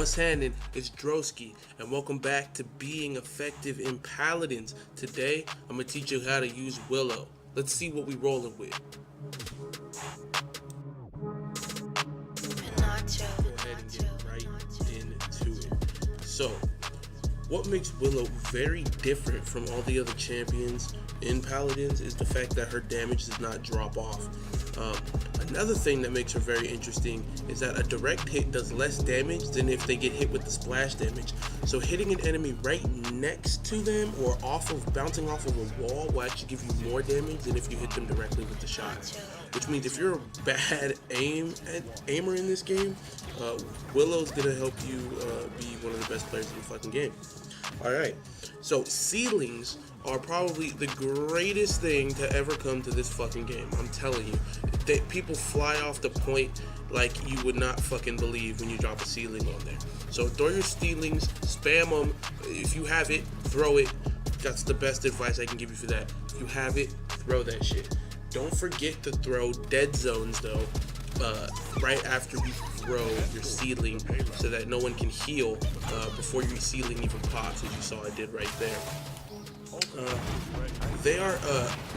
What's happening? It's Droskii, and welcome back to Being Effective in Paladins. Today, I'm going to teach you how to use Willo. Let's see what we rolling with. Go ahead and get right into it. So, what makes Willo very different from all the other champions in Paladins is the fact that her damage does not drop off. Another thing that makes her very interesting is that a direct hit does less damage than if they get hit with the splash damage. So hitting an enemy right next to them or bouncing off of a wall will actually give you more damage than if you hit them directly with the shots. Which means if you're a bad aimer in this game, Willow's gonna help you be one of the best players in the fucking game. Alright, so ceilings are probably the greatest thing to ever come to this fucking game. I'm telling you, people fly off the point like you would not fucking believe when you drop a ceiling on there. So throw your ceilings, spam them. If you have it, throw it. That's the best advice I can give you for that. If you have it, throw that shit. Don't forget to throw dead zones though, right after you throw your ceiling so that no one can heal before your ceiling even pops, as you saw I did right there.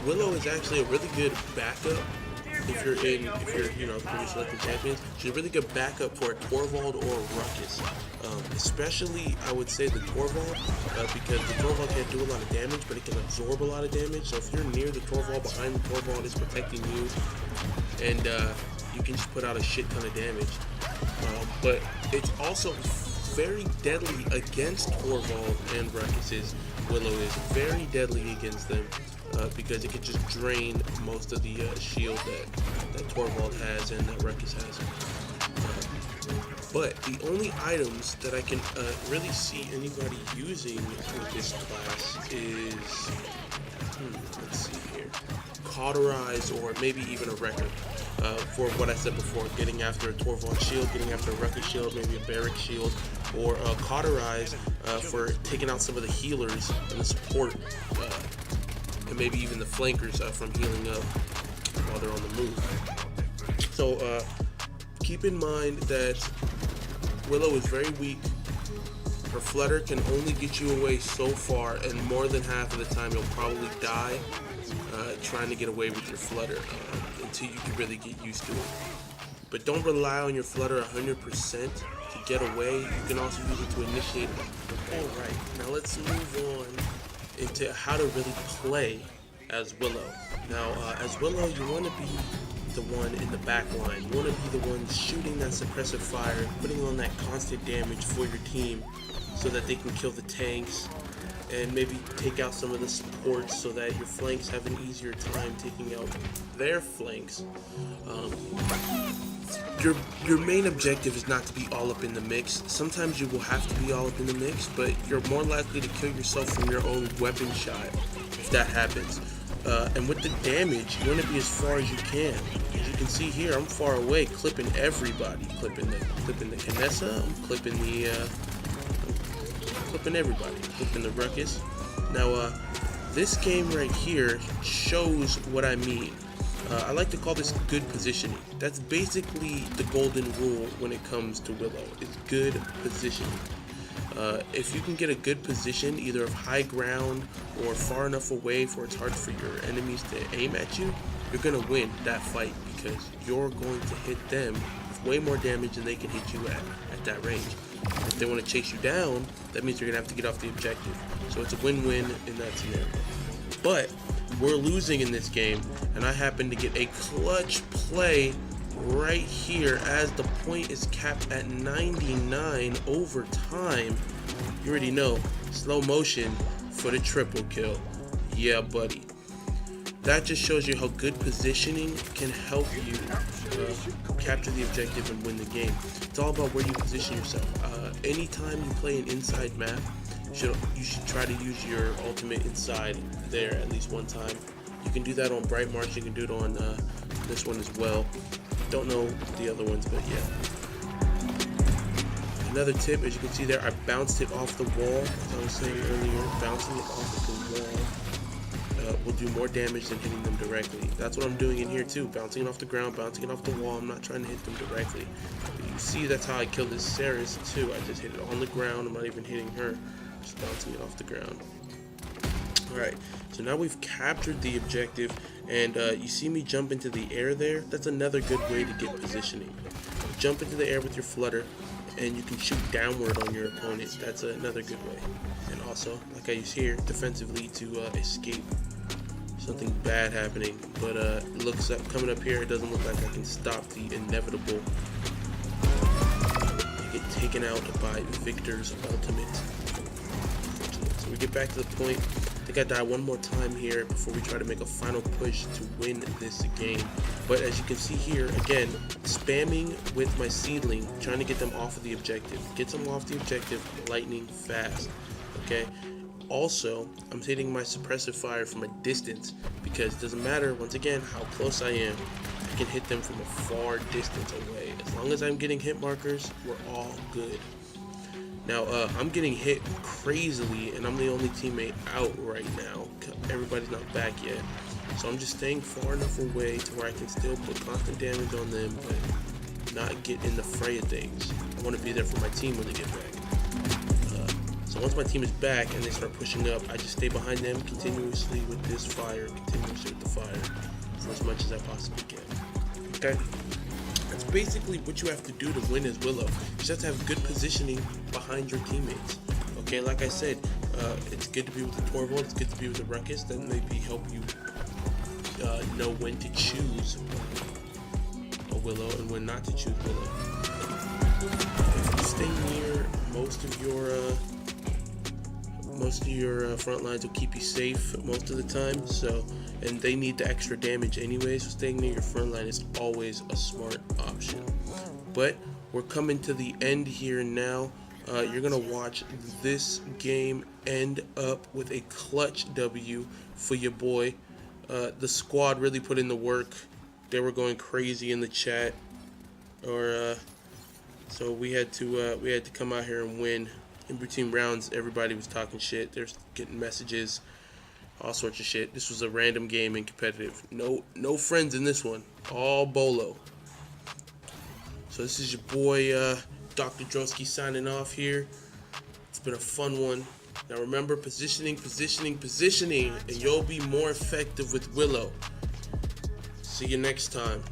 Willo is actually a really good backup if you're pretty selected champions. She's a really good backup for a Torvald or a Ruckus. Especially, I would say the Torvald, because the Torvald can't do a lot of damage, but it can absorb a lot of damage. So if you're near the Torvald, behind the Torvald, it's protecting you, and you can just put out a shit ton of damage. But it's also very deadly against Torvald and Ruckuses. Willo is very deadly against them because it can just drain most of the shield that Torvald has and that Ruckus has. But the only items that I can really see anybody using with this class is, let's see here, Cauterize or maybe even a Wrecker. For what I said before, getting after a Torvald shield, getting after a Ruckus shield, maybe a Barrack shield, or Cauterize for taking out some of the healers and the support, and maybe even the flankers from healing up while they're on the move. So keep in mind that Willo is very weak. Her flutter can only get you away so far, and more than half of the time you'll probably die trying to get away with your flutter until you can really get used to it. But don't rely on your flutter 100% to get away. You can also use it to initiate. Alright, now let's move on into how to really play as Willo. Now, as Willo, you want to be the one in the back line. You want to be the one shooting that suppressive fire, putting on that constant damage for your team so that they can kill the tanks and maybe take out some of the supports so that your flanks have an easier time taking out their flanks. Your main objective is not to be all up in the mix. Sometimes you will have to be all up in the mix, but you're more likely to kill yourself from your own weapon shot if that happens. And with the damage, you want to be as far as you can. As you can see here, I'm far away, clipping everybody. Clipping the Kinessa, I'm clipping everybody, clipping the Ruckus. Now, this game right here shows what I mean. I like to call this good positioning. That's basically the golden rule when it comes to Willo. It's good positioning. If you can get a good position, either of high ground or far enough away for it's hard for your enemies to aim at you, you're going to win that fight because you're going to hit them with way more damage than they can hit you at that range. If they want to chase you down, that means you're going to have to get off the objective. So it's a win-win in that scenario. But we're losing in this game, and I happen to get a clutch play right here as the point is capped at 99 overtime. You already know, slow motion for the triple kill. Yeah, buddy. That just shows you how good positioning can help you capture the objective and win the game. It's all about where you position yourself. Anytime you play an inside map, you should try to use your ultimate inside there at least one time. You can do that on Bright March, you can do it on this one as well. Don't know the other ones, but yeah. Another tip, as you can see there, I bounced it off the wall, as I was saying earlier, bouncing it off of the wall. will do more damage than hitting them directly. That's what I'm doing in here too, bouncing it off the ground, bouncing it off the wall. I'm not trying to hit them directly. But you see that's how I killed this Ceres too. I just hit it on the ground. I'm not even hitting her, just bouncing it off the ground. Alright, so now we've captured the objective, and you see me jump into the air there? That's another good way to get positioning. Jump into the air with your flutter, and you can shoot downward on your opponent. That's another good way. And also, like I use here, defensively to escape something bad happening. But it looks like coming up here, it doesn't look like I can stop the inevitable. I get taken out by Victor's ultimate. So we get back to the point. I think I die one more time here before we try to make a final push to win this game. But as you can see here, again, spamming with my seedling, trying to get them off of the objective. Get them off the objective lightning fast, okay? Also, I'm hitting my suppressive fire from a distance because it doesn't matter, once again, how close I am. I can hit them from a far distance away. As long as I'm getting hit markers, we're all good. Now, I'm getting hit crazily, and I'm the only teammate out right now. Everybody's not back yet. So I'm just staying far enough away to where I can still put constant damage on them, but not get in the fray of things. I want to be there for my team when they get back. So once my team is back and they start pushing up, I just stay behind them continuously with this fire, continuously with the fire, for as much as I possibly can. Okay? That's basically what you have to do to win as Willo. You just have to have good positioning behind your teammates. Okay, like I said, it's good to be with the Torvald, it's good to be with the Ruckus. That maybe help you know when to choose a Willo and when not to choose Willo. If you stay near most of your front lines will keep you safe most of the time. So, and they need the extra damage anyway, so staying near your front line is always a smart option. But we're coming to the end here now. You're gonna watch this game end up with a clutch W for your boy. The squad really put in the work. They were going crazy in the chat, so we had to come out here and win. In between rounds, everybody was talking shit. They're getting messages, all sorts of shit. This was a random game and competitive. No friends in this one. All Bolo. So this is your boy Dr. Droskii signing off here. It's been a fun one. Now remember, positioning, and you'll be more effective with Willo. See you next time.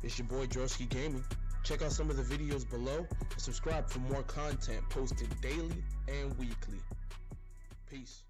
It's your boy Droskii Gaming. Check out some of the videos below and subscribe for more content posted daily and weekly. Peace.